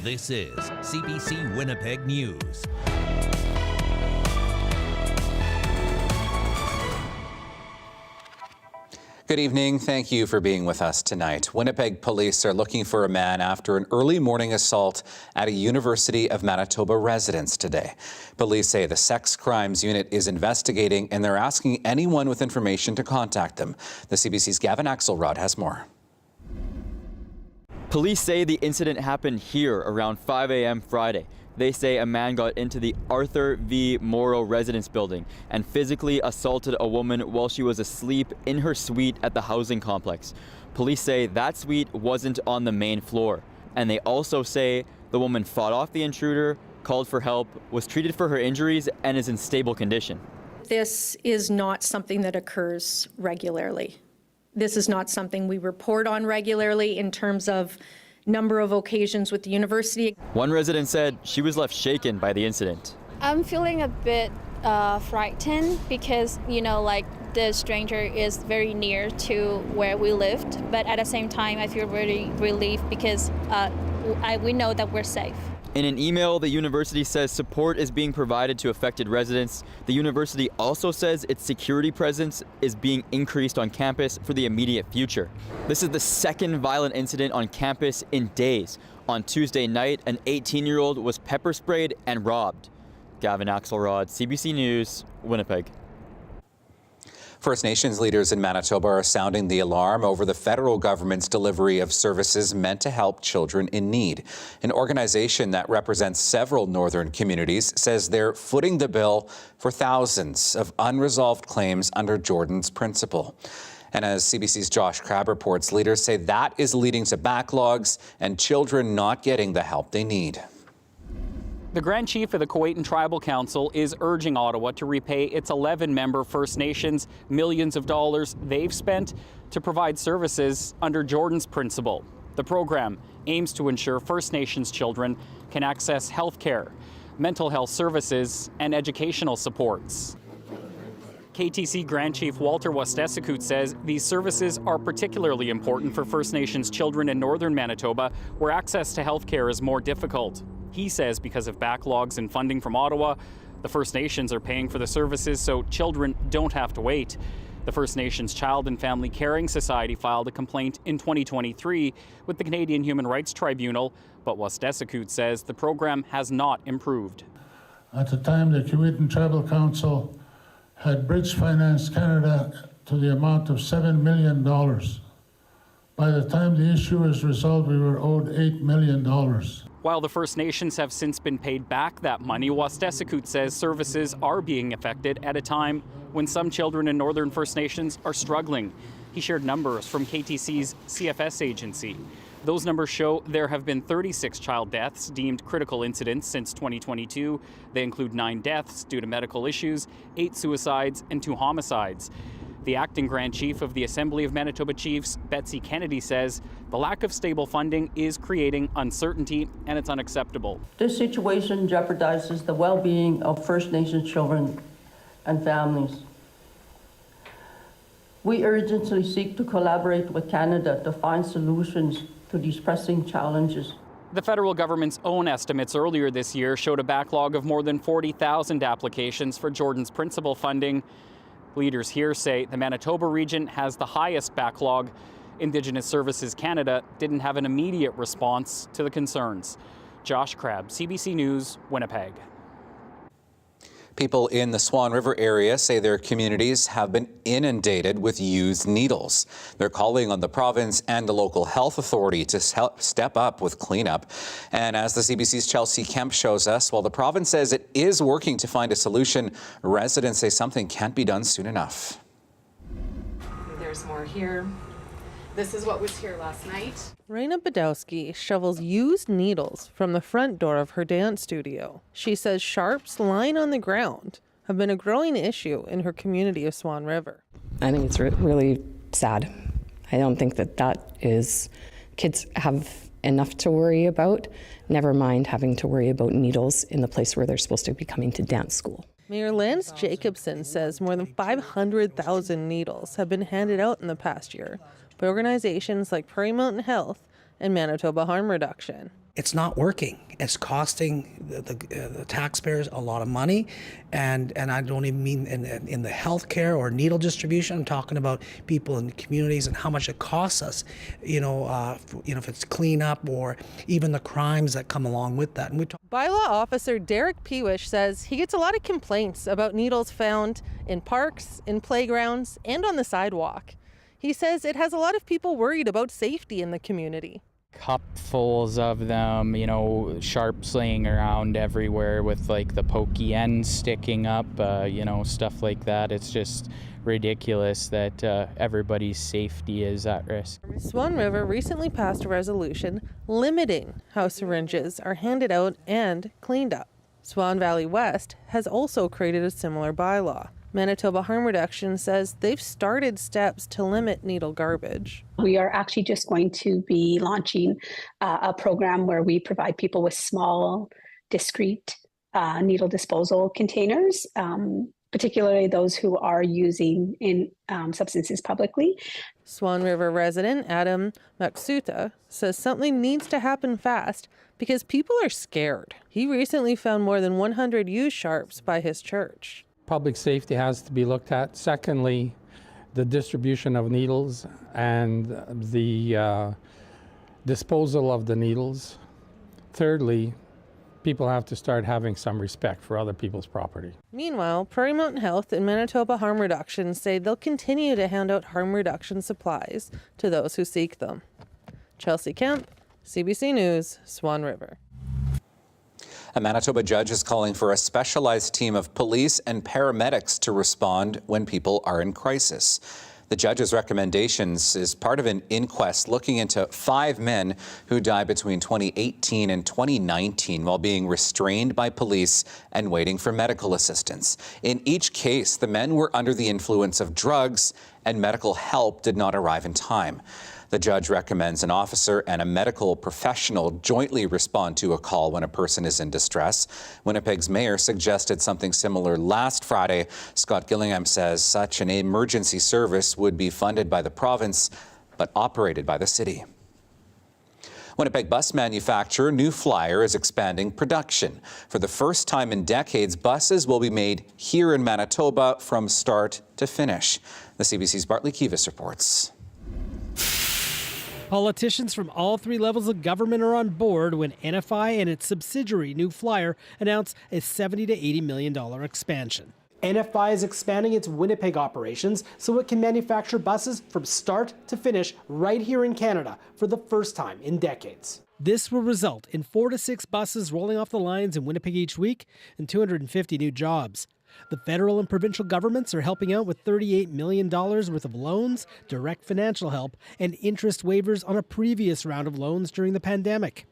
This is CBC Winnipeg News. Good evening. Thank you for being with us tonight. Winnipeg police are looking for a man after an early morning assault at a University of Manitoba residence today. Police say the sex crimes unit is investigating and they're asking anyone with information to contact them. The CBC's Gavin Axelrod has more. Police say the incident happened here around 5 a.m. Friday. They say a man got into the Arthur V. Morrow residence building and physically assaulted a woman while she was asleep in her suite at the housing complex. Police say that suite wasn't on the main floor. And they also say the woman fought off the intruder, called for help, was treated for her injuries, and is in stable condition. This is not something that occurs regularly. This is not something we report on regularly in terms of number of occasions with the university. One resident said she was left shaken by the incident. I'm feeling a bit frightened because, the stranger is very near to where we lived. But at the same time, I feel really relieved because we know that we're safe. In an email, the university says support is being provided to affected residents. The university also says its security presence is being increased on campus for the immediate future. This is the second violent incident on campus in days. On Tuesday night, an 18-year-old was pepper sprayed and robbed. Gavin Axelrod, CBC News, Winnipeg. First Nations leaders in Manitoba are sounding the alarm over the federal government's delivery of services meant to help children in need. An organization that represents several northern communities says they're footing the bill for thousands of unresolved claims under Jordan's principle. And as CBC's Josh Crabb reports, leaders say that is leading to backlogs and children not getting the help they need. The Grand Chief of the Kuwaitan Tribal Council is urging Ottawa to repay its 11-member First Nations millions of dollars they've spent to provide services under Jordan's principle. The program aims to ensure First Nations children can access health care, mental health services, and educational supports. KTC Grand Chief Walter Wastesakut says these services are particularly important for First Nations children in northern Manitoba, where access to health care is more difficult. He says because of backlogs in funding from Ottawa, the First Nations are paying for the services so children don't have to wait. The First Nations Child and Family Caring Society filed a complaint in 2023 with the Canadian Human Rights Tribunal, but Wastesakut says the program has not improved. At the time, the Kuwaitan Tribal Council had Bridge Finance Canada to the amount of $7 million. By the time the issue was resolved, we were owed $8 million. While the First Nations have since been paid back that money, Wastesakut says services are being affected at a time when some children in Northern First Nations are struggling. He shared numbers from KTC's CFS agency. Those numbers show there have been 36 child deaths deemed critical incidents since 2022. They include 9 deaths due to medical issues, 8 suicides, and 2 homicides. The acting Grand Chief of the Assembly of Manitoba Chiefs, Betsy Kennedy, says the lack of stable funding is creating uncertainty and it's unacceptable. This situation jeopardizes the well-being of First Nations children and families. We urgently seek to collaborate with Canada to find solutions to these pressing challenges. The federal government's own estimates earlier this year showed a backlog of more than 40,000 applications for Jordan's principal funding. Leaders here say the Manitoba region has the highest backlog. Indigenous Services Canada didn't have an immediate response to the concerns. Josh Crabb, CBC News, Winnipeg. People in the Swan River area say their communities have been inundated with used needles. They're calling on the province and the local health authority to help step up with cleanup. And as the CBC's Chelsea Kemp shows us, while the province says it is working to find a solution, residents say something can't be done soon enough. There's more here. This is what was here last night. Raina Badowski shovels used needles from the front door of her dance studio. She says sharps lying on the ground have been a growing issue in her community of Swan River. I think it's really sad. I don't think that is, kids have enough to worry about, never mind having to worry about needles in the place where they're supposed to be coming to dance school. Mayor Lance Jacobson says more than 500,000 needles have been handed out in the past year by organizations like Prairie Mountain Health and Manitoba Harm Reduction. it's not working. It's costing the taxpayers a lot of money, and I don't even mean in the healthcare or needle distribution. I'm talking about people in the communities and how much it costs us. If it's cleanup or even the crimes that come along with that. And Bylaw officer Derek Pewish says he gets a lot of complaints about needles found in parks, in playgrounds, and on the sidewalk. He says it has a lot of people worried about safety in the community. Cupfuls of them, sharps laying around everywhere with like the pokey ends sticking up, stuff like that. It's just ridiculous that everybody's safety is at risk. Swan River recently passed a resolution limiting how syringes are handed out and cleaned up. Swan Valley West has also created a similar bylaw. Manitoba Harm Reduction says they've started steps to limit needle garbage. We are actually just going to be launching a program where we provide people with small, discrete needle disposal containers, particularly those who are using substances publicly. Swan River resident Adam Maksuta says something needs to happen fast because people are scared. He recently found more than 100 used sharps by his church. Public safety has to be looked at. Secondly, the distribution of needles and the disposal of the needles. Thirdly, people have to start having some respect for other people's property. Meanwhile, Prairie Mountain Health and Manitoba Harm Reduction say they'll continue to hand out harm reduction supplies to those who seek them. Chelsea Kemp, CBC News, Swan River. A Manitoba judge is calling for a specialized team of police and paramedics to respond when people are in crisis. The judge's recommendations is part of an inquest looking into 5 men who died between 2018 and 2019 while being restrained by police and waiting for medical assistance. In each case, the men were under the influence of drugs and medical help did not arrive in time. The judge recommends an officer and a medical professional jointly respond to a call when a person is in distress. Winnipeg's mayor suggested something similar last Friday. Scott Gillingham says such an emergency service would be funded by the province, but operated by the city. Winnipeg bus manufacturer New Flyer is expanding production. For the first time in decades, buses will be made here in Manitoba from start to finish. The CBC's Bartley Kivas reports. Politicians from all 3 levels of government are on board when NFI and its subsidiary New Flyer announced a $70 to $80 million expansion. NFI is expanding its Winnipeg operations so it can manufacture buses from start to finish right here in Canada for the first time in decades. This will result in 4 to 6 buses rolling off the lines in Winnipeg each week and 250 new jobs. The federal and provincial governments are helping out with $38 million worth of loans, direct financial help, and interest waivers on a previous round of loans during the pandemic.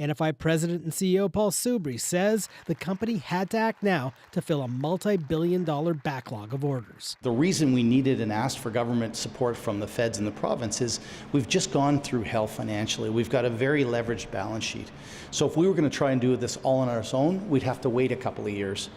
NFI President and CEO Paul Soubry says the company had to act now to fill a multi-billion-dollar backlog of orders. The reason we needed and asked for government support from the feds and the province is we've just gone through hell financially. We've got a very leveraged balance sheet. So if we were going to try and do this all on our own, we'd have to wait a couple of years.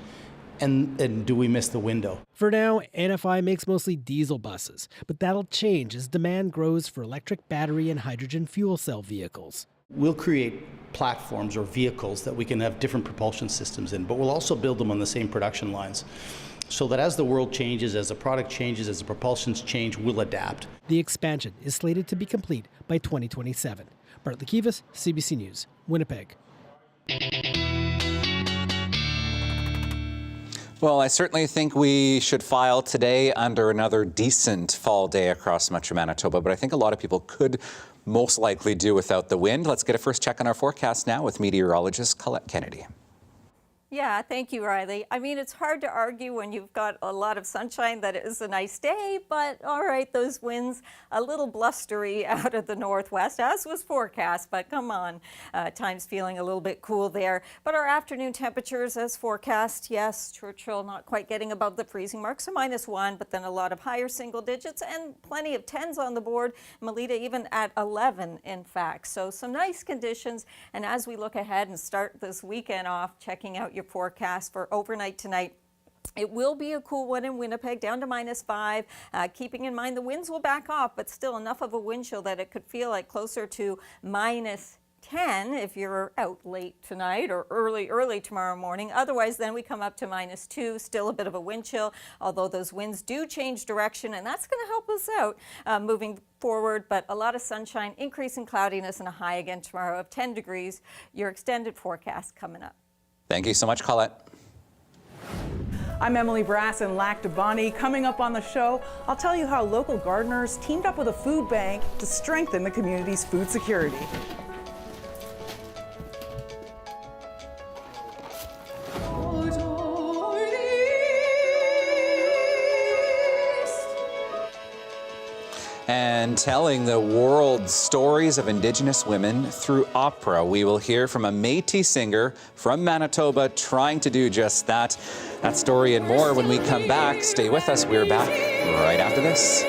And do we miss the window? For now, NFI makes mostly diesel buses, but that'll change as demand grows for electric battery and hydrogen fuel cell vehicles. We'll create platforms or vehicles that we can have different propulsion systems in, but we'll also build them on the same production lines so that as the world changes, as the product changes, as the propulsions change, we'll adapt. The expansion is slated to be complete by 2027. Bartley Kivas, CBC News, Winnipeg. Well, I certainly think we should file today under another decent fall day across much of Manitoba, but I think a lot of people could most likely do without the wind. Let's get a first check on our forecast now with meteorologist Colette Kennedy. Yeah, thank you, Riley. I mean, it's hard to argue when you've got a lot of sunshine that it is a nice day, but all right, those winds a little blustery out of the northwest, as was forecast, but come on, times feeling a little bit cool there. But our afternoon temperatures as forecast, yes, Churchill not quite getting above the freezing mark, so -1, but then a lot of higher single digits and plenty of 10s on the board. Melita even at 11, in fact. So some nice conditions, and as we look ahead and start this weekend off, checking out your forecast for overnight tonight. It will be a cool one in Winnipeg, down to -5. Keeping in mind the winds will back off, but still enough of a wind chill that it could feel like closer to -10 10 if you're out late tonight or early tomorrow morning. Otherwise, then we come up to -2, still a bit of a wind chill, although those winds do change direction, and that's going to help us out moving forward. But a lot of sunshine, increasing cloudiness, and a high again tomorrow of 10 degrees. Your extended forecast coming up. Thank you so much, Colette. I'm Emily Brass in Lac du Bonnet. Coming up on the show, I'll tell you how local gardeners teamed up with a food bank to strengthen the community's food security. And telling the world's stories of Indigenous women through opera. We will hear from a Métis singer from Manitoba trying to do just that. That story and more when we come back. Stay with us. We're back right after this.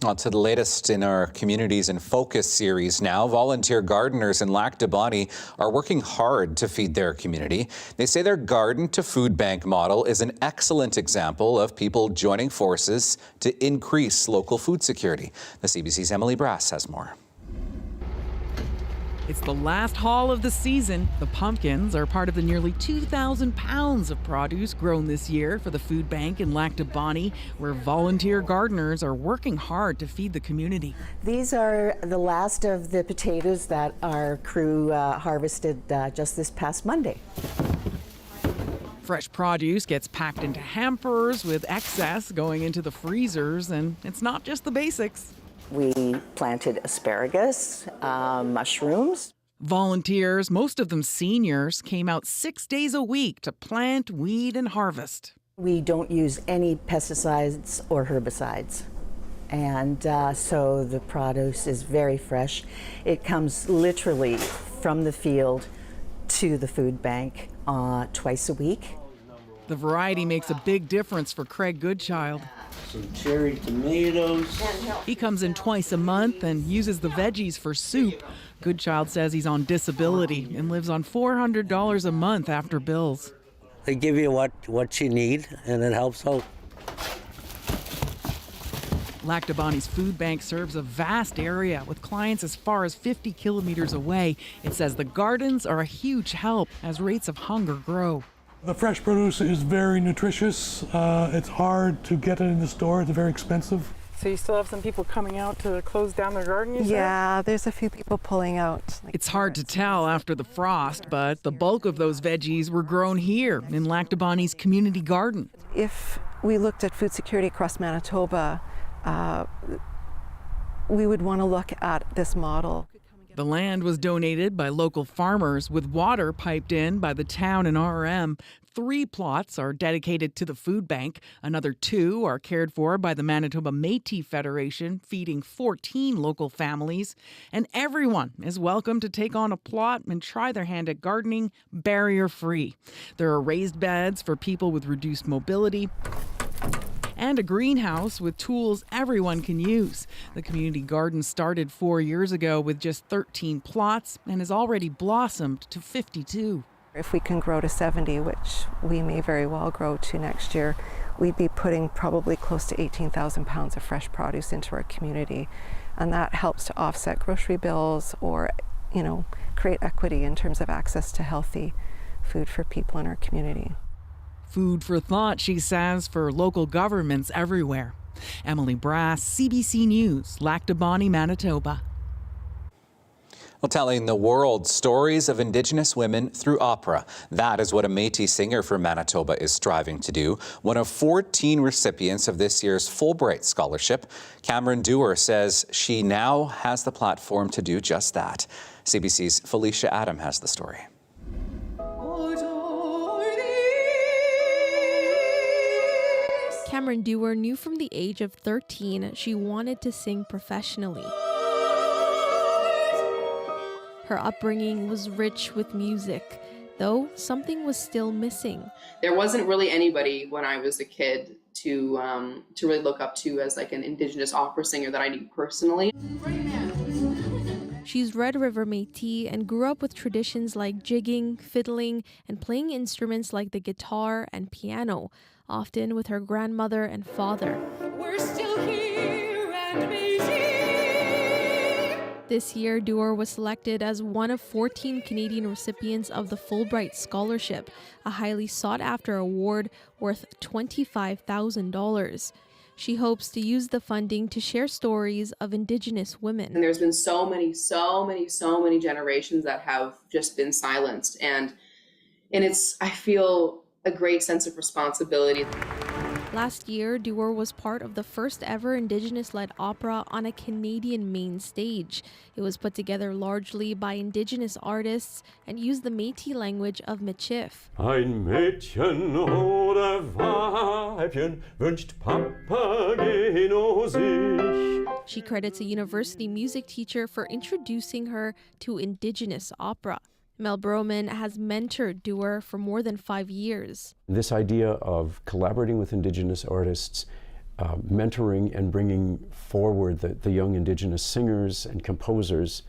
On to the latest in our Communities in Focus series now. Volunteer gardeners in Lac du Bonnet are working hard to feed their community. They say their garden to food bank model is an excellent example of people joining forces to increase local food security. The CBC's Emily Brass has more. It's the last haul of the season. The pumpkins are part of the nearly 2,000 pounds of produce grown this year for the food bank in Lac du Bonny, where volunteer gardeners are working hard to feed the community. These are the last of the potatoes that our crew harvested just this past Monday. Fresh produce gets packed into hampers with excess going into the freezers, and it's not just the basics. We planted asparagus, mushrooms. Volunteers, most of them seniors, came out 6 days a week to plant, weed, and harvest. We don't use any pesticides or herbicides. And so the produce is very fresh. It comes literally from the field to the food bank twice a week. The variety makes a big difference for Craig Goodchild. Some cherry tomatoes. He comes in twice a month and uses the veggies for soup. Goodchild says he's on disability and lives on $400 a month after bills. They give you what you need, and it helps out. Lac du Bonny's food bank serves a vast area with clients as far as 50 kilometers away. It says the gardens are a huge help as rates of hunger grow. The fresh produce is very nutritious. It's hard to get it in the store. It's very expensive. So you still have some people coming out to close down their garden, you said? Yeah, there's a few people pulling out. It's hard to tell after the frost, but the bulk of those veggies were grown here in Lac du Bonny's community garden. If we looked at food security across Manitoba, we would want to look at this model. The land was donated by local farmers with water piped in by the town and RM. 3 plots are dedicated to the food bank. Another 2 are cared for by the Manitoba Métis Federation, feeding 14 local families. And everyone is welcome to take on a plot and try their hand at gardening barrier-free. There are raised beds for people with reduced mobility and a greenhouse with tools everyone can use. The community garden started 4 years ago with just 13 plots and has already blossomed to 52. If we can grow to 70, which we may very well grow to next year, we'd be putting probably close to 18,000 pounds of fresh produce into our community. And that helps to offset grocery bills or, create equity in terms of access to healthy food for people in our community. Food for thought, she says, for local governments everywhere. Emily Brass, CBC News, Lac du Bonny, Manitoba. Well, telling the world stories of Indigenous women through opera. That is what a Métis singer from Manitoba is striving to do. One of 14 recipients of this year's Fulbright Scholarship, Cameron Dewar says she now has the platform to do just that. CBC's Felicia Adam has the story. Cameron Dewar knew from the age of 13 she wanted to sing professionally. Her upbringing was rich with music, though something was still missing. There wasn't really anybody when I was a kid to really look up to as like an Indigenous opera singer that I knew personally. She's Red River Métis and grew up with traditions like jigging, fiddling, and playing instruments like the guitar and piano, often with her grandmother and father. We're still here and Métis. This year, Dewar was selected as one of 14 Canadian recipients of the Fulbright Scholarship, a highly sought-after award worth $25,000. She hopes to use the funding to share stories of Indigenous women. And there's been so many generations that have just been silenced. And I feel a great sense of responsibility. Last year, Dewar was part of the first ever Indigenous-led opera on a Canadian main stage. It was put together largely by Indigenous artists and used the Métis language of Michif. Ein Mädchen oder Weibchen wünscht Papa genau sich. She credits a university music teacher for introducing her to Indigenous opera. Mel Broman has mentored Dewar for more than 5 years. This idea of collaborating with Indigenous artists, mentoring and bringing forward the young Indigenous singers and composers,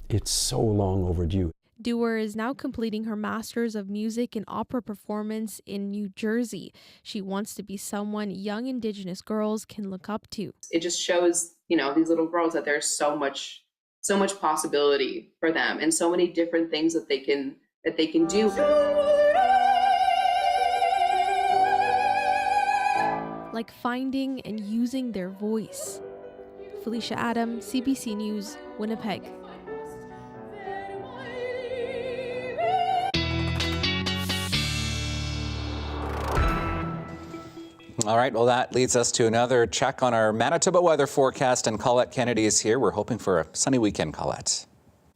it's so long overdue. Dewar is now completing her Master's of Music and Opera Performance in New Jersey. She wants to be someone young Indigenous girls can look up to. It just shows, these little girls that there's so much so much possibility for them and so many different things that they can do. Like finding and using their voice. Felicia Adam, CBC News, Winnipeg. All right, well, that leads us to another check on our Manitoba weather forecast, and Colette Kennedy is here. We're hoping for a sunny weekend, Colette.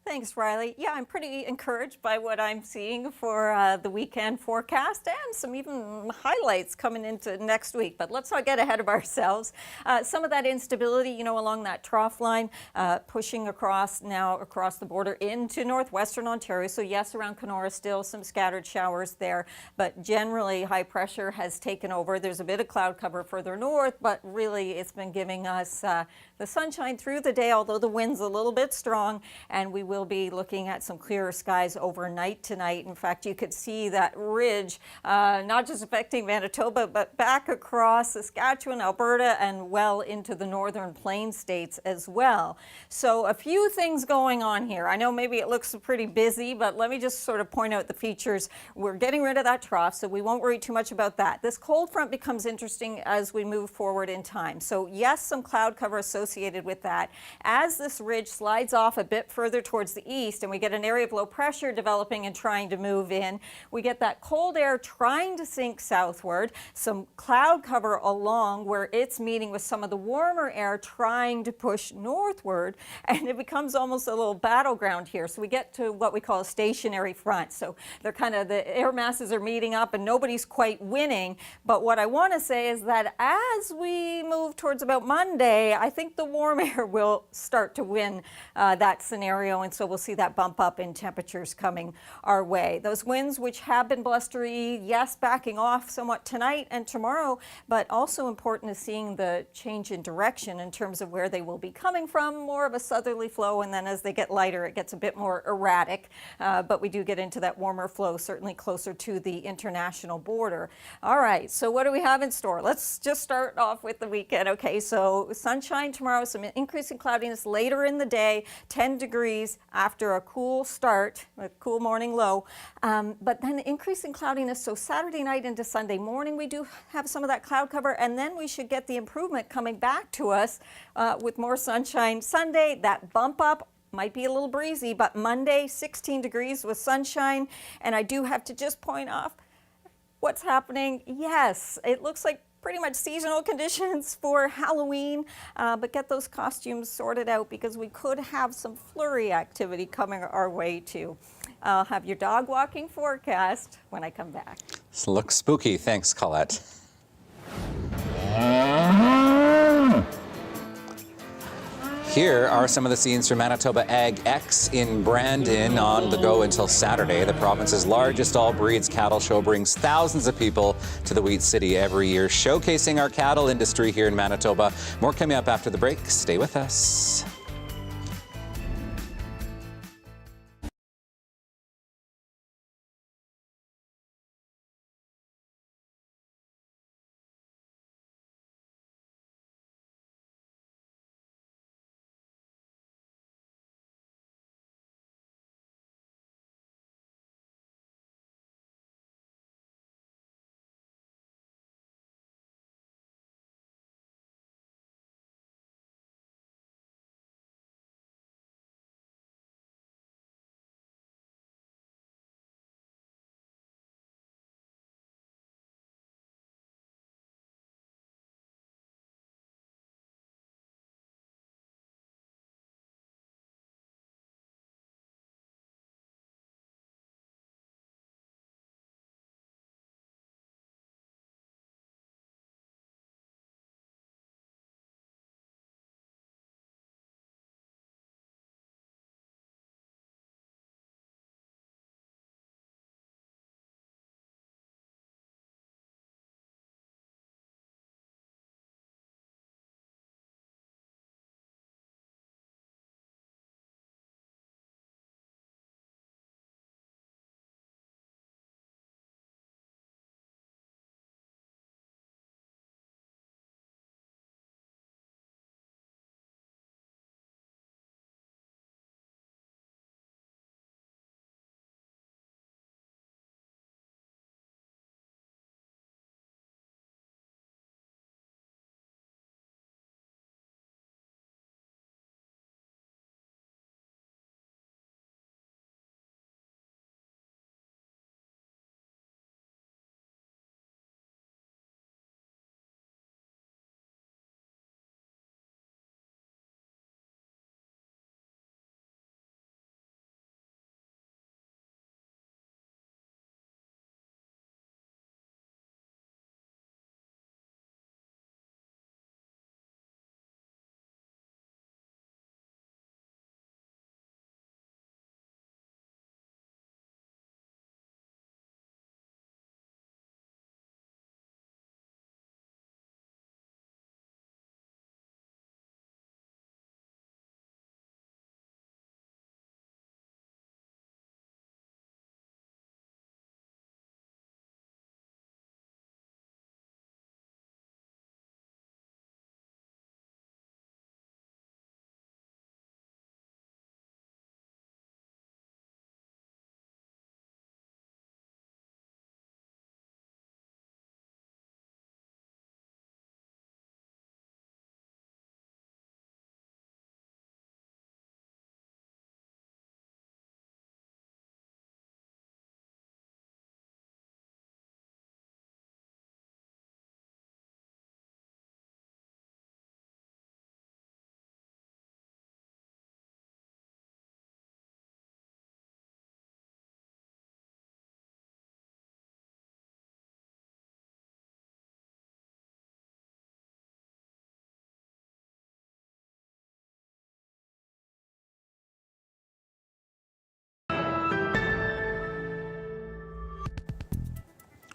Thanks, Riley. Yeah, I'm pretty encouraged by what I'm seeing for the weekend forecast and some even highlights coming into next week. But let's not get ahead of ourselves. Some of that instability, along that trough line, pushing across the border into northwestern Ontario. So yes, around Kenora still some scattered showers there, but generally high pressure has taken over. There's a bit of cloud cover further north, but really it's been giving us the sunshine through the day, although the wind's a little bit strong, and we will be looking at some clearer skies overnight tonight. In fact, you could see that ridge not just affecting Manitoba, but back across Saskatchewan, Alberta, and well into the northern plain states as well. So a few things going on here. I know maybe it looks pretty busy, but let me just sort of point out the features. We're getting rid of that trough, so we won't worry too much about that. This cold front becomes interesting as we move forward in time. So yes, some cloud cover associated with that. As this ridge slides off a bit further towards the east and we get an area of low pressure developing and trying to move in, we get that cold air trying to sink southward, some cloud cover along where it's meeting with some of the warmer air trying to push northward, and it becomes almost a little battleground here. So we get to what we call a stationary front. So they're the air masses are meeting up and nobody's quite winning. But what I want to say is that as we move towards about Monday, I think the warm air will start to win that scenario, and so we'll see that bump up in temperatures coming our way. Those winds, which have been blustery, yes, backing off somewhat tonight and tomorrow, but also important is seeing the change in direction in terms of where they will be coming from, more of a southerly flow, and then as they get lighter, it gets a bit more erratic, but we do get into that warmer flow, certainly closer to the international border. All right, so what do we have in store? Let's just start off with the weekend. Okay, so sunshine tomorrow, some increasing cloudiness later in the day, 10 degrees after a cool start, a cool morning low, but then increasing cloudiness. So Saturday night into Sunday morning, we do have some of that cloud cover, and then we should get the improvement coming back to us with more sunshine. Sunday, that bump up might be a little breezy, but Monday, 16 degrees with sunshine. And I do have to just point off what's happening. Yes, it looks like pretty much seasonal conditions for Halloween, but get those costumes sorted out because we could have some flurry activity coming our way too. I'll have your dog walking forecast when I come back. This looks spooky. Thanks, Colette. Here are some of the scenes from Manitoba Ag X in Brandon, on the go until Saturday. The province's largest all-breeds cattle show brings thousands of people to the Wheat City every year, showcasing our cattle industry here in Manitoba. More coming up after the break. Stay with us.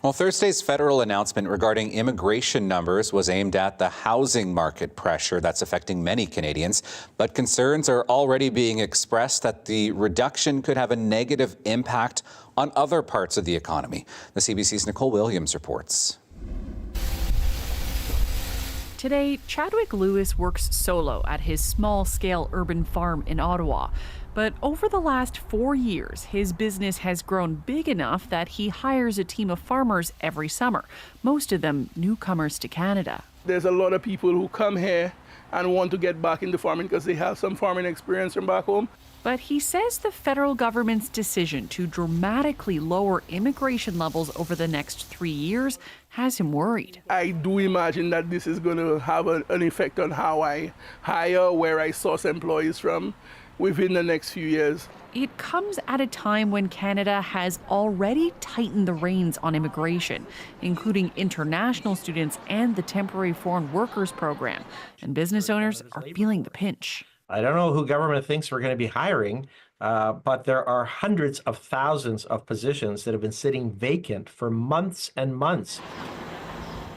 Well, Thursday's federal announcement regarding immigration numbers was aimed at the housing market pressure that's affecting many Canadians, but concerns are already being expressed that the reduction could have a negative impact on other parts of the economy. The CBC's Nicole Williams reports. Today, Chadwick Lewis works solo at his small-scale urban farm in Ottawa. But over the last 4 years, his business has grown big enough that he hires a team of farmers every summer, most of them newcomers to Canada. There's a lot of people who come here and want to get back into farming because they have some farming experience from back home. But he says the federal government's decision to dramatically lower immigration levels over the next 3 years has him worried. I do imagine that this is going to have an effect on how I hire, where I source employees from within the next few years. It comes at a time when Canada has already tightened the reins on immigration, including international students and the Temporary Foreign Workers Program. And business owners are feeling the pinch. I don't know who government thinks we're going to be hiring, but there are hundreds of thousands of positions that have been sitting vacant for months and months.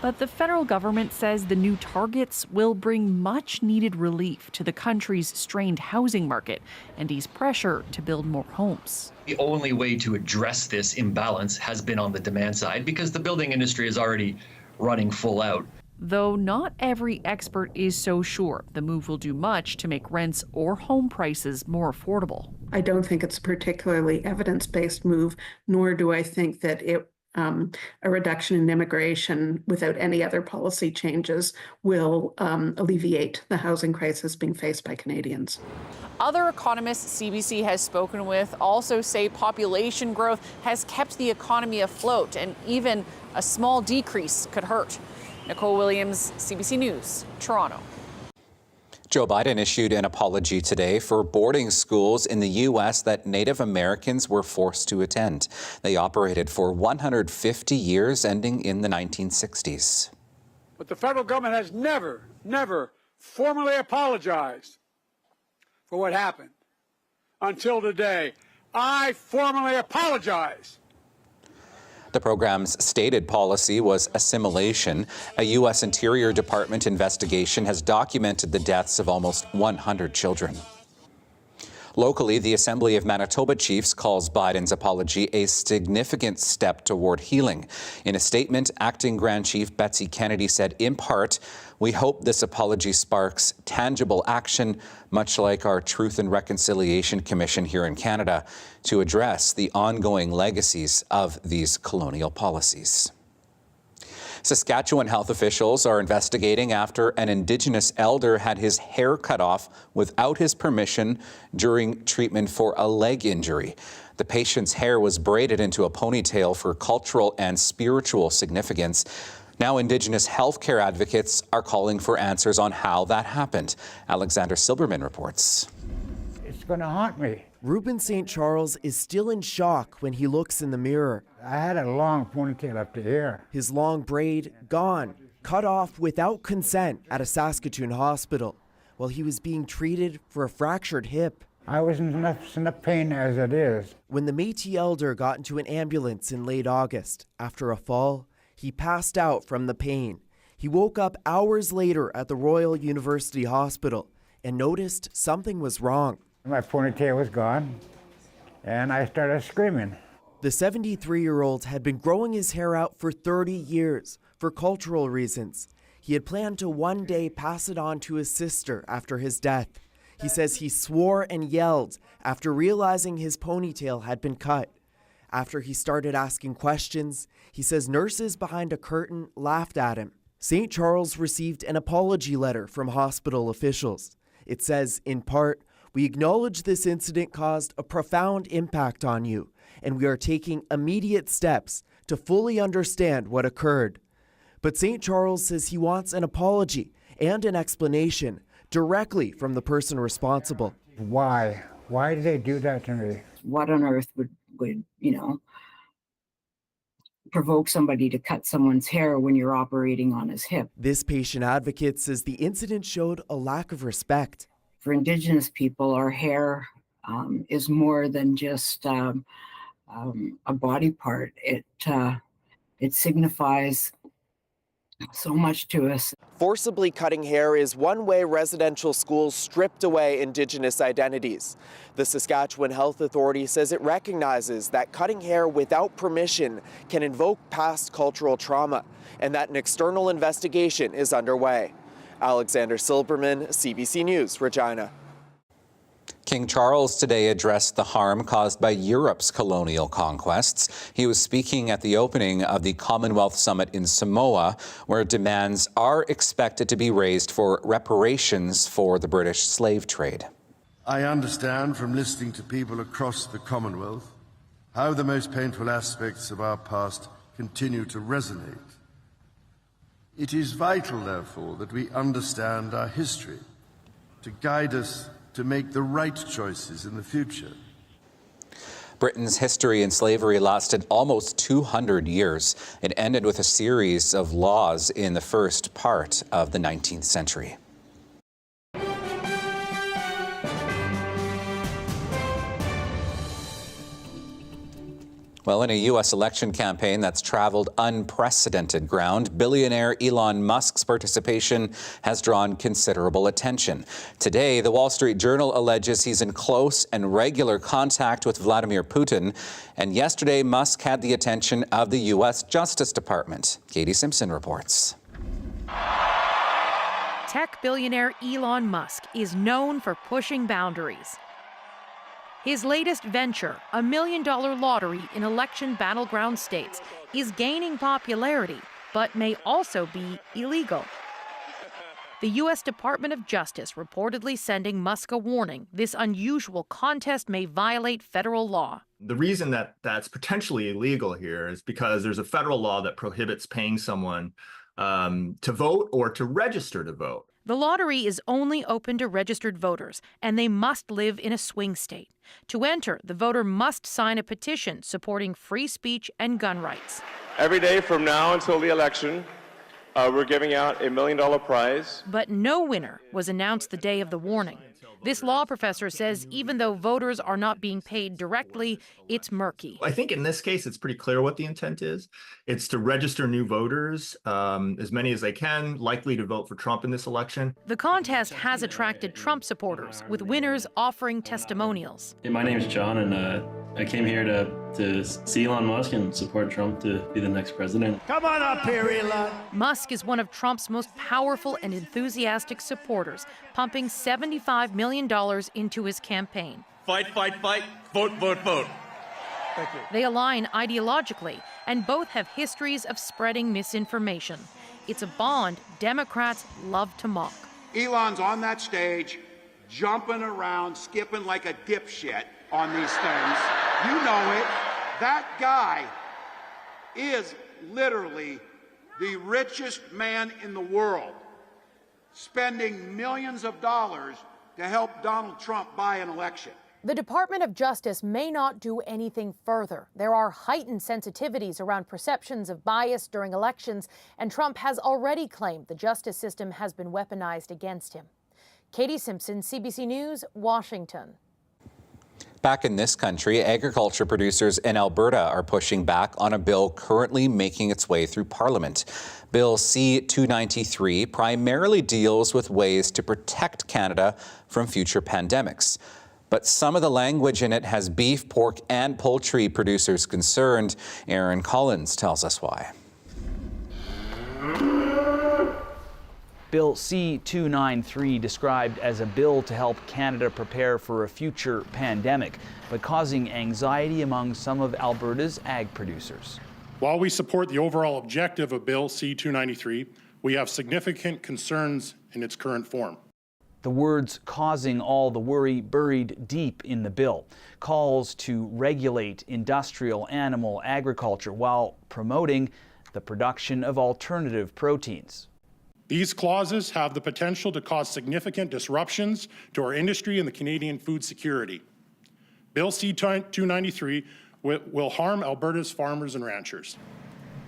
But the federal government says the new targets will bring much needed relief to the country's strained housing market and ease pressure to build more homes. The only way to address this imbalance has been on the demand side because the building industry is already running full out. Though not every expert is so sure the move will do much to make rents or home prices more affordable. I don't think it's a particularly evidence-based move, nor do I think that a reduction in immigration without any other policy changes will alleviate the housing crisis being faced by Canadians. Other economists CBC has spoken with also say population growth has kept the economy afloat, and even a small decrease could hurt. Nicole Williams, CBC News, Toronto. Joe Biden issued an apology today for boarding schools in the U.S. that Native Americans were forced to attend. They operated for 150 years, ending in the 1960s. But the federal government has never formally apologized for what happened until today. I formally apologize. The program's stated policy was assimilation. A U.S. Interior Department investigation has documented the deaths of almost 100 children. Locally, the Assembly of Manitoba Chiefs calls Biden's apology a significant step toward healing. In a statement, Acting Grand Chief Betsy Kennedy said, in part, "We hope this apology sparks tangible action, much like our Truth and Reconciliation Commission here in Canada, to address the ongoing legacies of these colonial policies." Saskatchewan health officials are investigating after an Indigenous elder had his hair cut off without his permission during treatment for a leg injury. The patient's hair was braided into a ponytail for cultural and spiritual significance. Now, Indigenous healthcare advocates are calling for answers on how that happened. Alexander Silberman reports. It's going to haunt me. Reuben St. Charles is still in shock when he looks in the mirror. I had a long ponytail up to here. His long braid gone, cut off without consent at a Saskatoon hospital while he was being treated for a fractured hip. I was in enough pain as it is. When the Métis elder got into an ambulance in late August after a fall, he passed out from the pain. He woke up hours later at the Royal University Hospital and noticed something was wrong. My ponytail was gone, and I started screaming. The 73-year-old had been growing his hair out for 30 years for cultural reasons. He had planned to one day pass it on to his sister after his death. He says he swore and yelled after realizing his ponytail had been cut. After he started asking questions, he says nurses behind a curtain laughed at him. St. Charles received an apology letter from hospital officials. It says, in part, "We acknowledge this incident caused a profound impact on you, and we are taking immediate steps to fully understand what occurred." But St. Charles says he wants an apology and an explanation directly from the person responsible. Why? Why did they do that to me? What on earth would provoke somebody to cut someone's hair when you're operating on his hip? This patient advocate says the incident showed a lack of respect. For Indigenous people, our hair is more than just a body part. It signifies so much to us. Forcibly cutting hair is one way residential schools stripped away Indigenous identities. The Saskatchewan Health Authority says it recognizes that cutting hair without permission can invoke past cultural trauma, and that an external investigation is underway. Alexander Silberman, CBC News, Regina. King Charles today addressed the harm caused by Europe's colonial conquests. He was speaking at the opening of the Commonwealth Summit in Samoa, where demands are expected to be raised for reparations for the British slave trade. I understand from listening to people across the Commonwealth how the most painful aspects of our past continue to resonate. It is vital, therefore, that we understand our history to guide us to make the right choices in the future. Britain's history in slavery lasted almost 200 years. It ended with a series of laws in the first part of the 19th century. Well, in a U.S. election campaign that's traveled unprecedented ground, billionaire Elon Musk's participation has drawn considerable attention. Today, the Wall Street Journal alleges he's in close and regular contact with Vladimir Putin. And yesterday, Musk had the attention of the U.S. Justice Department. Katie Simpson reports. Tech billionaire Elon Musk is known for pushing boundaries. His latest venture, a $1 million lottery in election battleground states, is gaining popularity, but may also be illegal. The U.S. Department of Justice reportedly sending Musk a warning. This unusual contest may violate federal law. The reason that that's potentially illegal here is because there's a federal law that prohibits paying someone to vote or to register to vote. The lottery is only open to registered voters, and they must live in a swing state. To enter, the voter must sign a petition supporting free speech and gun rights. Every day from now until the election, we're giving out $1 million prize. But no winner was announced the day of the warning. This law professor says even though voters are not being paid directly, it's murky. I think in this case, it's pretty clear what the intent is. It's to register new voters, as many as they can, likely to vote for Trump in this election. The contest has attracted Trump supporters, with winners offering testimonials. Hey, my name is John, and I came here to see Elon Musk and support Trump to be the next president. Come on up here, Elon. Musk is one of Trump's most powerful and enthusiastic supporters, pumping $75 million into his campaign. Fight, fight, fight, vote, vote, vote. Thank you. They align ideologically, and both have histories of spreading misinformation. It's a bond Democrats love to mock. Elon's on that stage, jumping around, skipping like a dipshit on these things. You know it. That guy is literally the richest man in the world, spending millions of dollars to help Donald Trump buy an election. The Department of Justice may not do anything further. There are heightened sensitivities around perceptions of bias during elections, and Trump has already claimed the justice system has been weaponized against him. Katie Simpson, CBC News, Washington. Back in this country, agriculture producers in Alberta are pushing back on a bill currently making its way through Parliament. Bill C-293 primarily deals with ways to protect Canada from future pandemics. But some of the language in it has beef, pork, and poultry producers concerned. Aaron Collins tells us why. Bill C-293 described as a bill to help Canada prepare for a future pandemic, but causing anxiety among some of Alberta's ag producers. While we support the overall objective of Bill C-293, we have significant concerns in its current form. The words causing all the worry buried deep in the bill. Calls to regulate industrial animal agriculture while promoting the production of alternative proteins. These clauses have the potential to cause significant disruptions to our industry and the Canadian food security. Bill C-293 will harm Alberta's farmers and ranchers.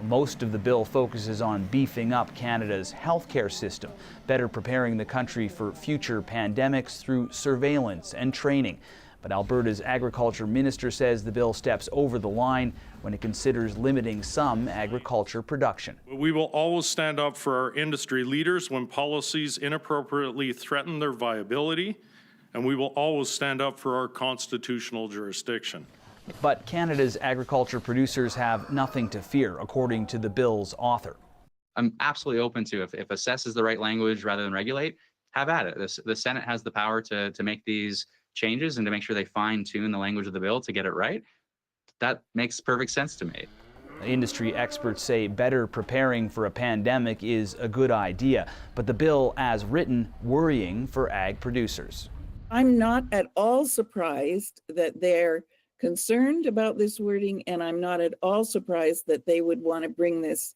Most of the bill focuses on beefing up Canada's healthcare system, better preparing the country for future pandemics through surveillance and training. But Alberta's agriculture minister says the bill steps over the line when it considers limiting some agriculture production. We will always stand up for our industry leaders when policies inappropriately threaten their viability, and we will always stand up for our constitutional jurisdiction. But Canada's agriculture producers have nothing to fear, according to the bill's author. I'm absolutely open to if assess is the right language rather than regulate, have at it. The Senate has the power to make these changes and to make sure they fine-tune the language of the bill to get it right. That makes perfect sense to me. Industry experts say better preparing for a pandemic is a good idea, but the bill as written worrying for ag producers. I'm not at all surprised that they're concerned about this wording, and I'm not at all surprised that they would want to bring this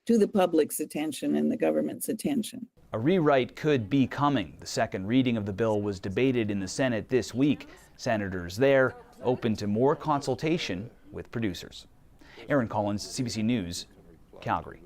to the public's attention and the government's attention. A rewrite could be coming. The second reading of the bill was debated in the Senate this week. Senators there open to more consultation with producers. Aaron Collins, CBC News, Calgary.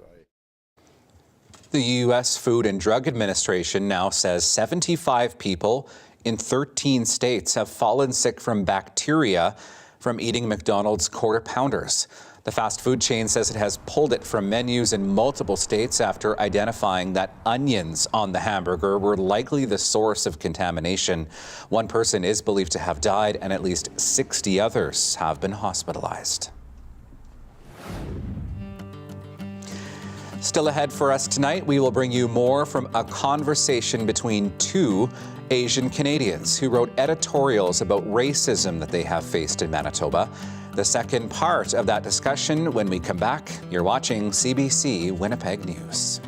The U.S. Food and Drug Administration now says 75 people in 13 states have fallen sick from bacteria from eating McDonald's Quarter Pounders. The fast food chain says it has pulled it from menus in multiple states after identifying that onions on the hamburger were likely the source of contamination. One person is believed to have died and at least 60 others have been hospitalized. Still ahead for us tonight, we will bring you more from a conversation between two Asian Canadians who wrote editorials about racism that they have faced in Manitoba. The second part of that discussion when we come back. You're watching CBC Winnipeg News.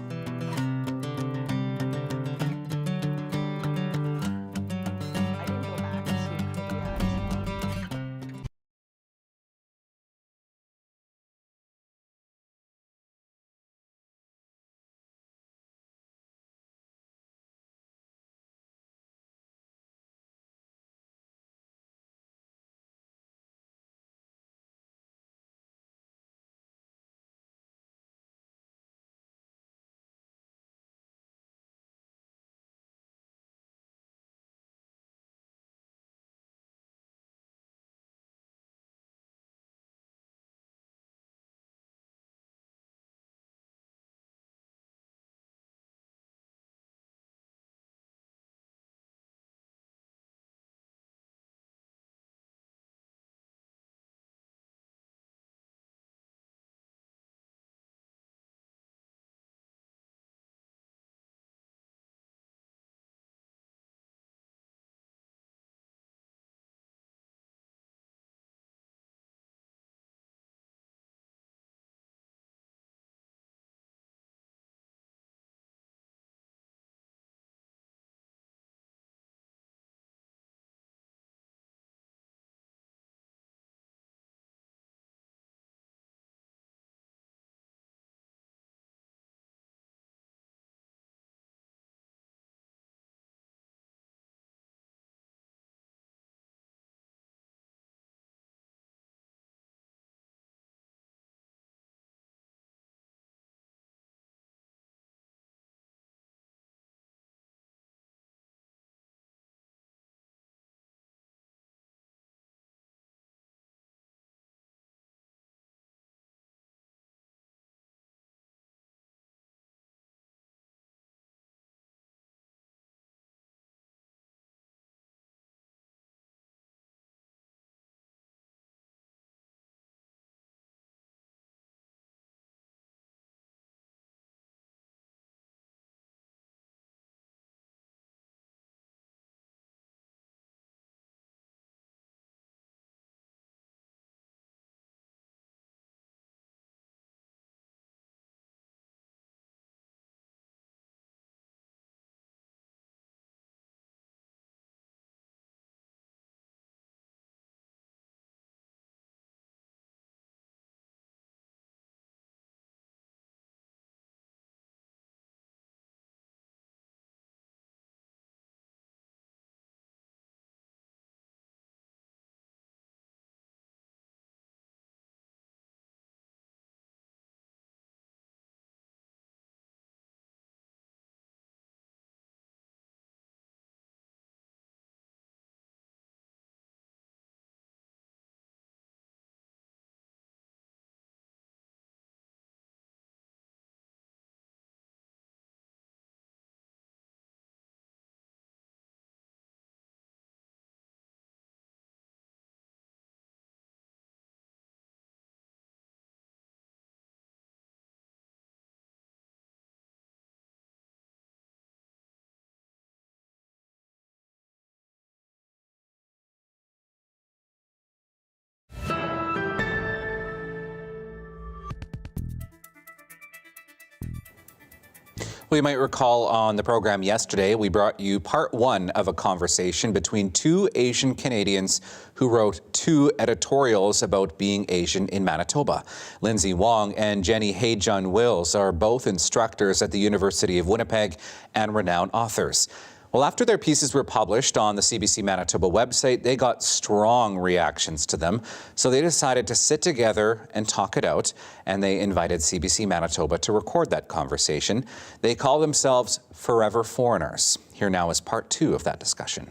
Well, you might recall on the program yesterday, we brought you part one of a conversation between two Asian Canadians who wrote two editorials about being Asian in Manitoba. Lindsay Wong and Jenny Hae-Jun-Wills are both instructors at the University of Winnipeg and renowned authors. Well, after their pieces were published on the CBC Manitoba website, they got strong reactions to them. So they decided to sit together and talk it out, and they invited CBC Manitoba to record that conversation. They call themselves Forever Foreigners. Here now is part two of that discussion.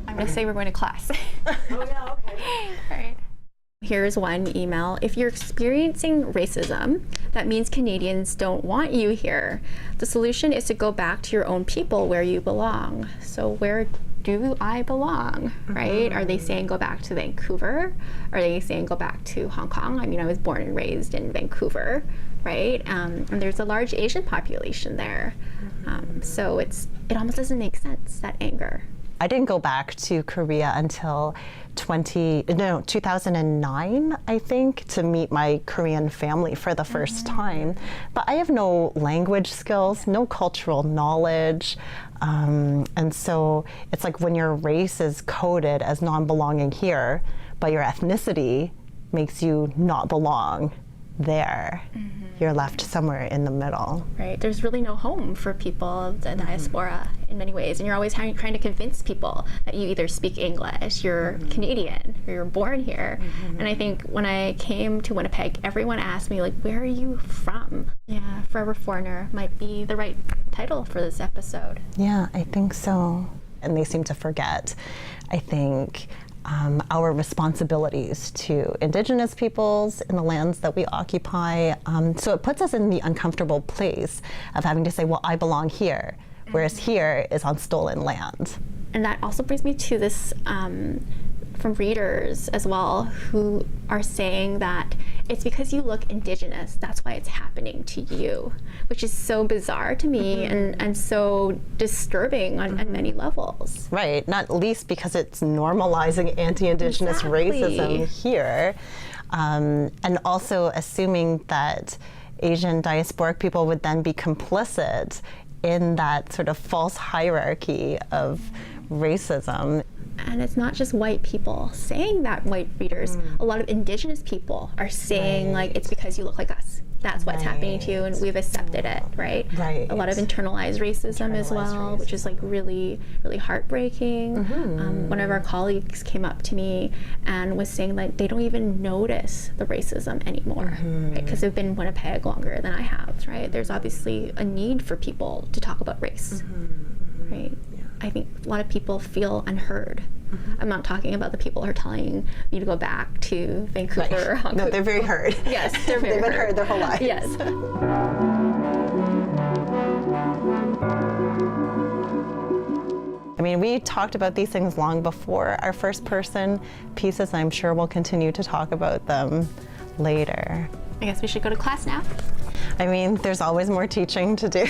I'm going to say we're going to class. Oh, yeah, okay. All right. Here's one email. If you're experiencing racism, that means Canadians don't want you here. The solution is to go back to your own people where you belong. So where do I belong, right? Are they saying go back to Vancouver? Are they saying go back to Hong Kong? I mean, I was born and raised in Vancouver, right? And there's a large Asian population there. So it almost doesn't make sense, that anger. I didn't go back to Korea until 2009, I think, to meet my Korean family for the first time. But I have no language skills, no cultural knowledge. And so it's like when your race is coded as non-belonging here, but your ethnicity makes you not belong there. You're left somewhere in the middle. Right, there's really no home for people of the diaspora in many ways, and you're always trying to convince people that you either speak English, you're Canadian, or you're born here. And I think when I came to Winnipeg, everyone asked me, like, where are you from? Yeah, Forever Foreigner might be the right title for this episode. Yeah, I think so. And they seem to forget, I think, our responsibilities to Indigenous peoples in the lands that we occupy. So it puts us in the uncomfortable place of having to say, well, I belong here, whereas here is on stolen land. And that also brings me to this from readers as well, who are saying that it's because you look Indigenous, that's why it's happening to you, which is so bizarre to me and so disturbing on many levels. Right, not least because it's normalizing anti-Indigenous racism here, and also assuming that Asian diasporic people would then be complicit in that sort of false hierarchy of racism. And it's not just white people saying that, white readers. A lot of Indigenous people are saying, like, it's because you look like us. That's what's happening to you, and we've accepted it, right? A lot of internalized racism as well, which is like really, really heartbreaking. One of our colleagues came up to me and was saying that they don't even notice the racism anymore, right? Because they've been in Winnipeg longer than I have, right? There's obviously a need for people to talk about race, right? I think a lot of people feel unheard. I'm not talking about the people who are telling me to go back to Vancouver or Hong Kong. No, they're very heard. Yes, they're very They've been heard their whole lives. Yes. I mean, we talked about these things long before our first person pieces. I'm sure we'll continue to talk about them later. I guess we should go to class now. I mean, there's always more teaching to do.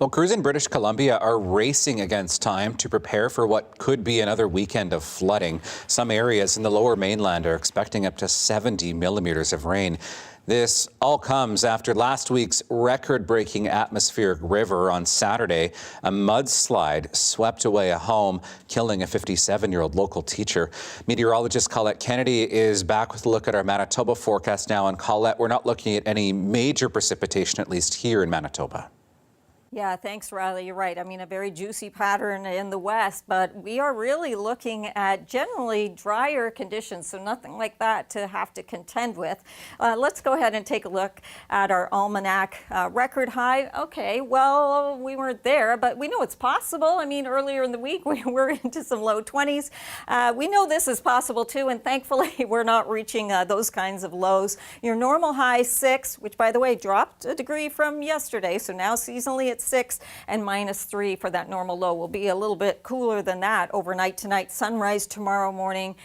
Well, crews in British Columbia are racing against time to prepare for what could be another weekend of flooding. Some areas in the lower mainland are expecting up to 70 millimeters of rain. This all comes after last week's record-breaking atmospheric river on Saturday. A mudslide swept away a home, killing a 57-year-old local teacher. Meteorologist Colette Kennedy is back with a look at our Manitoba forecast now. And Colette, we're not looking at any major precipitation, at least here in Manitoba. Yeah, thanks, Riley. You're right. I mean, a very juicy pattern in the west, but we are really looking at generally drier conditions, so nothing like that to have to contend with. Let's go ahead and take a look at our almanac record high. Okay, well, we weren't there, but we know it's possible. I mean, earlier in the week, we were into some low 20s. We know this is possible too, and thankfully, we're not reaching those kinds of lows. Your normal high 6, which by the way, dropped a degree from yesterday, so now seasonally it's 6, and -3 for that normal low. Will be a little bit cooler than that overnight tonight. Sunrise tomorrow morning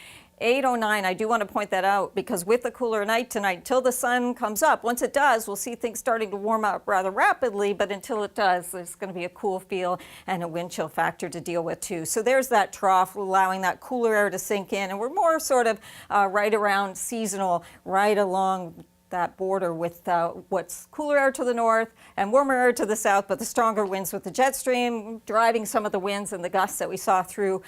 8:09. I do want to point that out because with the cooler night tonight, till the sun comes up, once it does, we'll see things starting to warm up rather rapidly, but until it does, there's going to be a cool feel and a wind chill factor to deal with too. So there's that trough, allowing that cooler air to sink in, and we're more sort of right around seasonal, right along that border with what's cooler air to the north and warmer air to the south, but the stronger winds with the jet stream driving some of the winds and the gusts that we saw through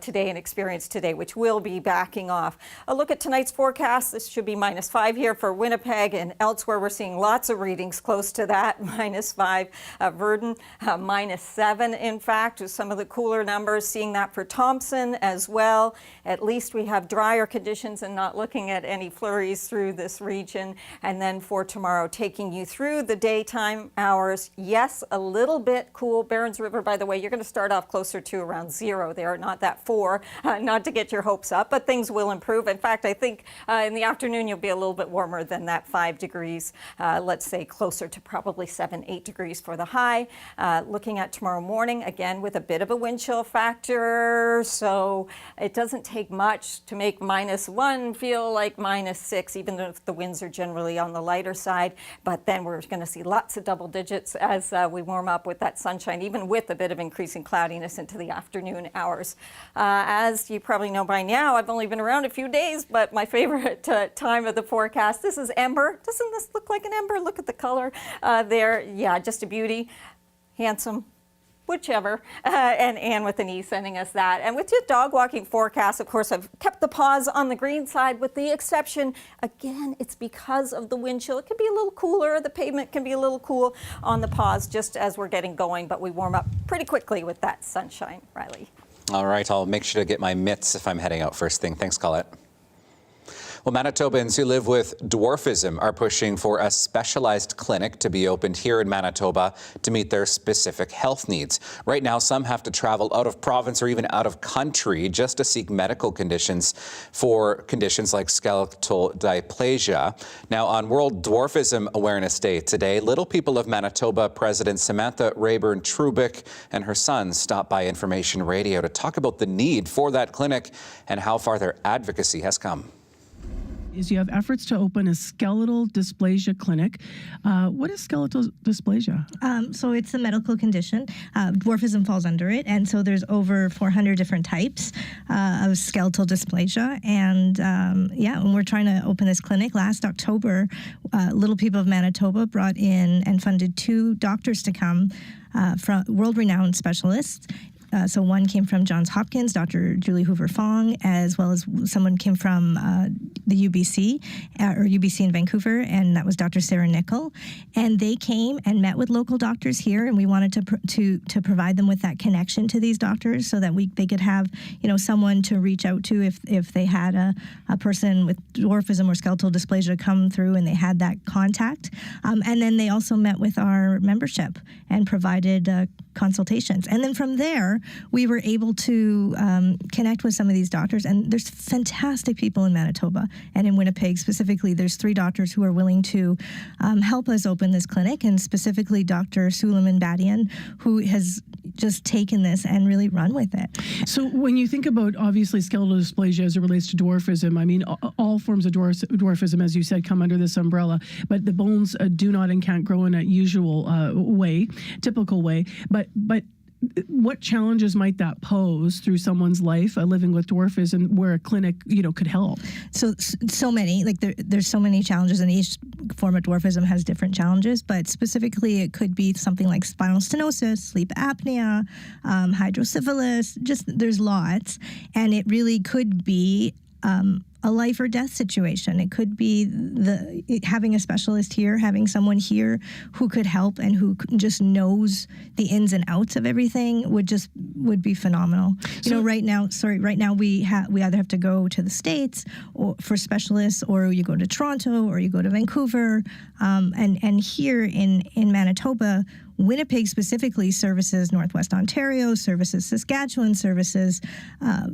today and experienced today, which will be backing off. A look at tonight's forecast. This should be -5 here for Winnipeg, and elsewhere we're seeing lots of readings close to that. -5 Virden, -7 in fact, with some of the cooler numbers. Seeing that for Thompson as well. At least we have drier conditions and not looking at any flurries through this region. And then for tomorrow, taking you through the daytime hours. Yes, a little bit cool. Barons River, by the way, you're going to start off closer to around 0 there, not that 4, not to get your hopes up, but things will improve. In fact, I think in the afternoon, you'll be a little bit warmer than that 5 degrees. Let's say closer to probably 7, 8 degrees for the high. Looking at tomorrow morning, again, with a bit of a wind chill factor. So it doesn't take much to make -1 feel like -6, even if the winds are generally on the lighter side, but then we're going to see lots of double digits as we warm up with that sunshine, even with a bit of increasing cloudiness into the afternoon hours. As you probably know by now, I've only been around a few days, but my favorite time of the forecast, this is ember. Doesn't this look like an ember? Look at the color there. Yeah, just a beauty. Handsome. Whichever, and Anne with an E sending us that. And with your dog walking forecast, of course, I've kept the pause on the green side with the exception. Again, it's because of the wind chill. It can be a little cooler. The pavement can be a little cool on the pause just as we're getting going, but we warm up pretty quickly with that sunshine. Riley. All right, I'll make sure to get my mitts if I'm heading out first thing. Thanks, Colette. Well, Manitobans who live with dwarfism are pushing for a specialized clinic to be opened here in Manitoba to meet their specific health needs. Right now, some have to travel out of province or even out of country just to seek medical conditions for conditions like skeletal dysplasia. Now, on World Dwarfism Awareness Day today, Little People of Manitoba President Samantha Rayburn-Trubick and her son stopped by Information Radio to talk about the need for that clinic and how far their advocacy has come. Is you have efforts to open a skeletal dysplasia clinic. What is skeletal dysplasia? So it's a medical condition. Dwarfism falls under it. And so there's over 400 different types of skeletal dysplasia. And and we're trying to open this clinic. Last October, Little People of Manitoba brought in and funded 2 doctors to come from world-renowned specialists. So one came from Johns Hopkins, Dr. Julie Hoover-Fong, as well as someone came from the UBC, or UBC in Vancouver, and that was Dr. Sarah Nickel. And they came and met with local doctors here, and we wanted to provide them with that connection to these doctors so that they could have, someone to reach out to if they had a person with dwarfism or skeletal dysplasia come through and they had that contact. And then they also met with our membership and provided consultations. And then from there, we were able to connect with some of these doctors. And there's fantastic people in Manitoba and in Winnipeg specifically. There's 3 doctors who are willing to help us open this clinic, and specifically Dr. Suleiman Badian, who has just taken this and really run with it. So when you think about, obviously, skeletal dysplasia as it relates to dwarfism, I mean, all forms of dwarfism, as you said, come under this umbrella, but the bones do not and can't grow in a usual typical way. But what challenges might that pose through someone's life living with dwarfism where a clinic, could help? So many, there's so many challenges, and each form of dwarfism has different challenges, but specifically it could be something like spinal stenosis, sleep apnea, hydrocephalus, there's lots, and it really could be a life or death situation. It could be having a specialist here, having someone here who could help and who just knows the ins and outs of everything would be phenomenal. Right now we either have to go to the States or for specialists, or you go to Toronto, or you go to Vancouver, and here in Manitoba, Winnipeg specifically services Northwest Ontario, services Saskatchewan, services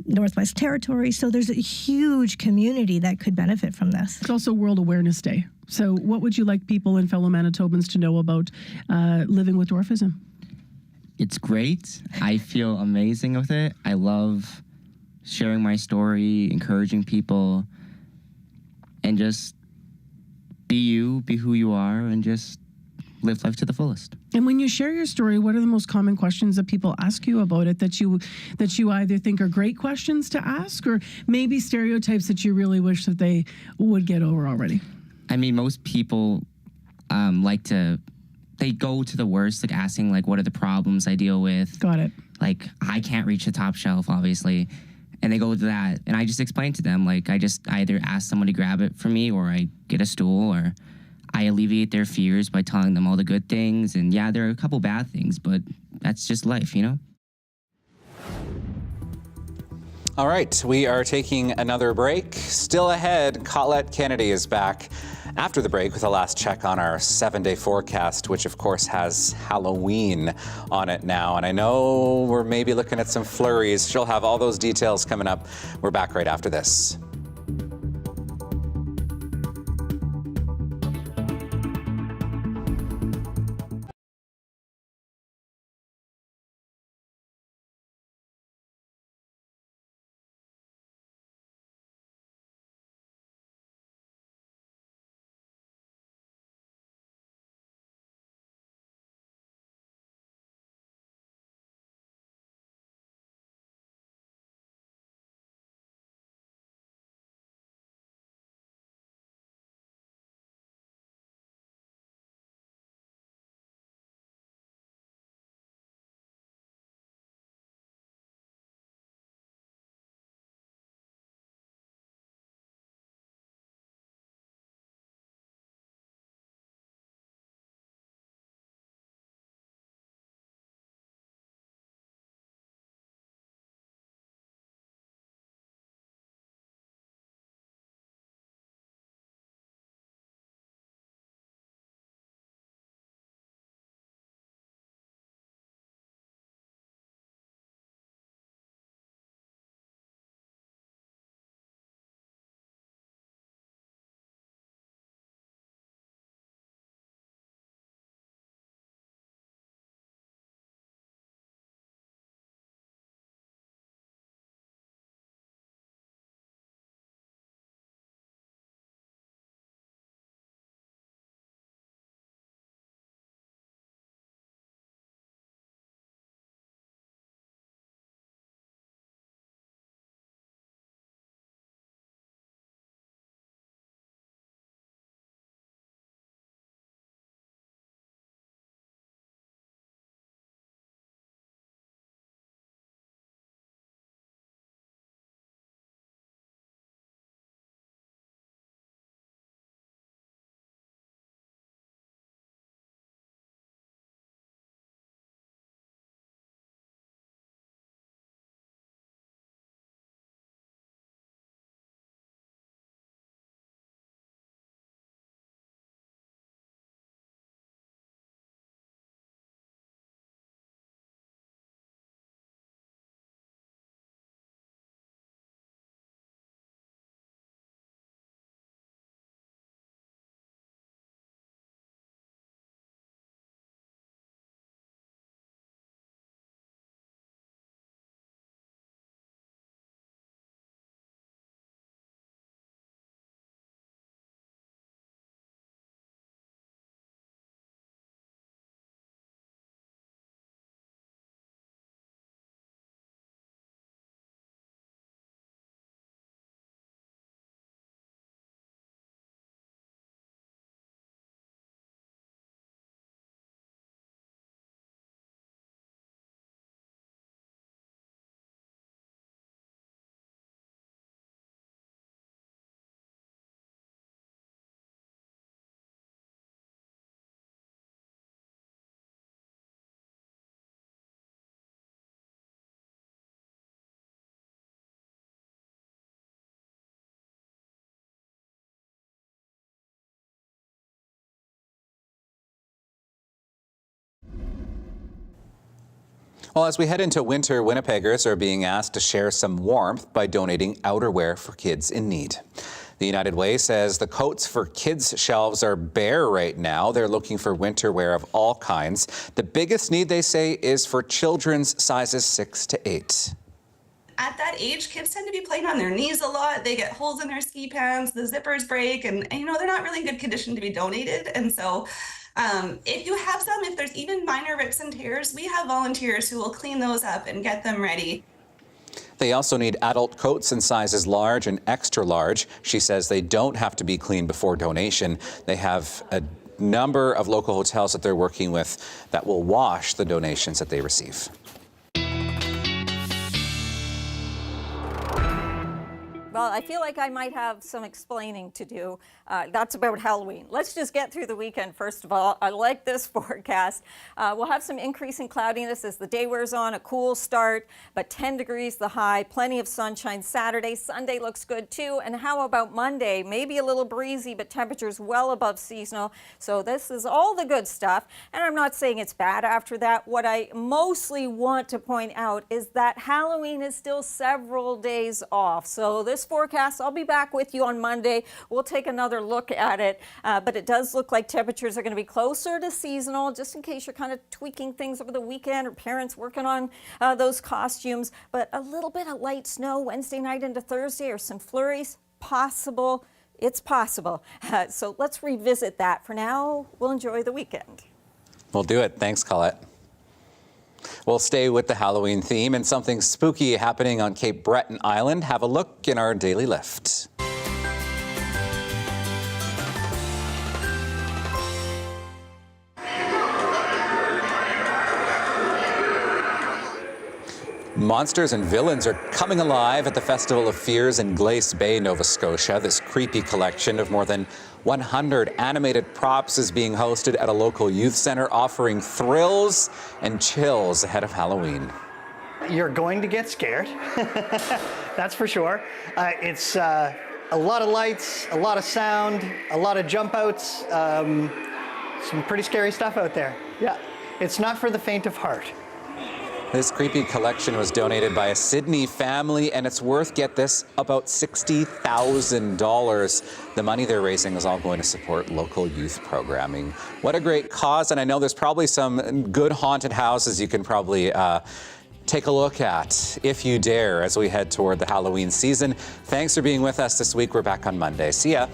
Northwest Territory. So there's a huge community that could benefit from this. It's also World Awareness Day. So what would you like people and fellow Manitobans to know about living with dwarfism? It's great. I feel amazing with it. I love sharing my story, encouraging people, and just be you, be who you are, and just live life to the fullest. And when you share your story, what are the most common questions that people ask you about it that you either think are great questions to ask, or maybe stereotypes that you really wish that they would get over already? I mean, most people they go to the worst, like asking like, what are the problems I deal with? Got it. Like, I can't reach the top shelf, obviously. And they go to that. And I just explain to them, like, I just either ask someone to grab it for me, or I get a stool, or I alleviate their fears by telling them all the good things. And yeah, there are a couple bad things, but that's just life, you know? All right, we are taking another break. Still ahead, Colette Kennedy is back after the break with a last check on our 7-day forecast, which of course has Halloween on it now. And I know we're maybe looking at some flurries. She'll have all those details coming up. We're back right after this. Well, as we head into winter, Winnipeggers are being asked to share some warmth by donating outerwear for kids in need. The United Way says the coats for kids' shelves are bare right now. They're looking for winter wear of all kinds. The biggest need, they say, is for children's sizes 6 to 8. at that age, kids tend to be playing on their knees a lot. They get holes in their ski pants, the zippers break, and you know, they're not really in good condition to be donated. And so if you have some, if there's even minor rips and tears, we have volunteers who will clean those up and get them ready. They also need adult coats in sizes large and extra large. She says they don't have to be cleaned before donation. They have a number of local hotels that they're working with that will wash the donations that they receive. Well, I feel like I might have some explaining to do. That's about Halloween. Let's just get through the weekend, first of all. I like this forecast. We'll have some increasing cloudiness as the day wears on, a cool start, but 10 degrees the high, plenty of sunshine Saturday. Sunday looks good too. And how about Monday? Maybe a little breezy, but temperatures well above seasonal. So this is all the good stuff. And I'm not saying it's bad after that. What I mostly want to point out is that Halloween is still several days off. So this forecast, I'll be back with you on Monday. We'll take another look at it, but it does look like temperatures are going to be closer to seasonal, just in case you're kind of tweaking things over the weekend or parents working on those costumes. But a little bit of light snow Wednesday night into Thursday, or some flurries possible. It's possible. So let's revisit that. For now, we'll enjoy the weekend. We'll do it. Thanks, Colette. We'll stay with the Halloween theme and something spooky happening on Cape Breton Island. Have a look in our Daily Lift. Monsters and villains are coming alive at the Festival of Fears in Glace Bay, Nova Scotia. This creepy collection of more than 100 animated props is being hosted at a local youth center, offering thrills and chills ahead of Halloween. You're going to get scared, that's for sure. It's a lot of lights, a lot of sound, a lot of jump outs, some pretty scary stuff out there. Yeah, it's not for the faint of heart. This creepy collection was donated by a Sydney family, and it's worth, get this, about $60,000. The money they're raising is all going to support local youth programming. What a great cause, and I know there's probably some good haunted houses you can probably take a look at, if you dare, as we head toward the Halloween season. Thanks for being with us this week. We're back on Monday. See ya.